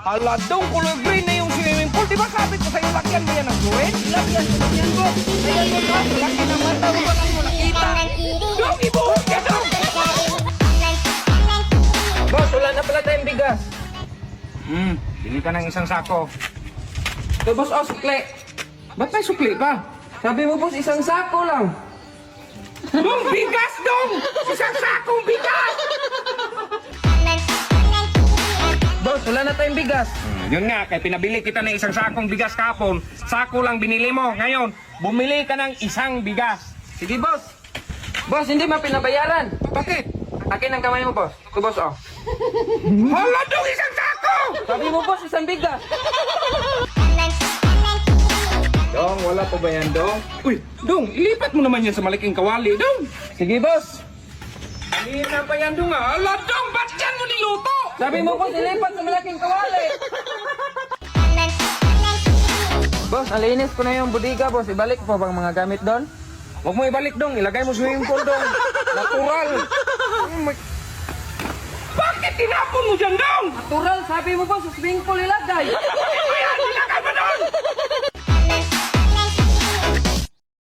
Ala, dong, kulay green na yung swimming pool. Di ba sabi ko sa'yo, lakyan mo yan ng green? Lakyan ko. Ayan mo ka. Laki ng mata mo ba lang mo nakita? Dong, ibuhok ka, dong! Boss, wala na pala tayong bigas. Bili ka ng isang sako. So, boss, sukli. Ba't may sukli pa? Sabi mo, boss, isang sako lang. Dong, bigas, dong! Isang sakong bigas! Boss, wala na tayong bigas. Yun nga, kaya pinabili kita ng isang sakong bigas kahapon. Sako lang binili mo. Ngayon, bumili ka ng isang bigas. Sige, boss. Boss, hindi mo pinabayaran. Bakit? Akin ang kamay mo, boss. Ito, boss, oh. Hala, dong, isang sako! Sabi mo, boss, isang bigas. Dong, wala pa ba yan, Dong? Uy, Dong, ilipat mo naman yan sa malaking kawali, Dong. Sige, boss. Hindi na pa yan, Dong, ah. Ala, Dong, ba't yan mo niluto? Sabi mo, boss, ilipat sa malaking kawali. Boss, nalinis ko na yung bodega, boss. Ibalik po bang mga gamit doon? Huwag mo ibalik, Dong. Ilagay mo swimming pool, Dong. Natural. Bakit tinapon mo dyan, Dong? Natural, sabi mo, boss, sa swimming pool ilagay.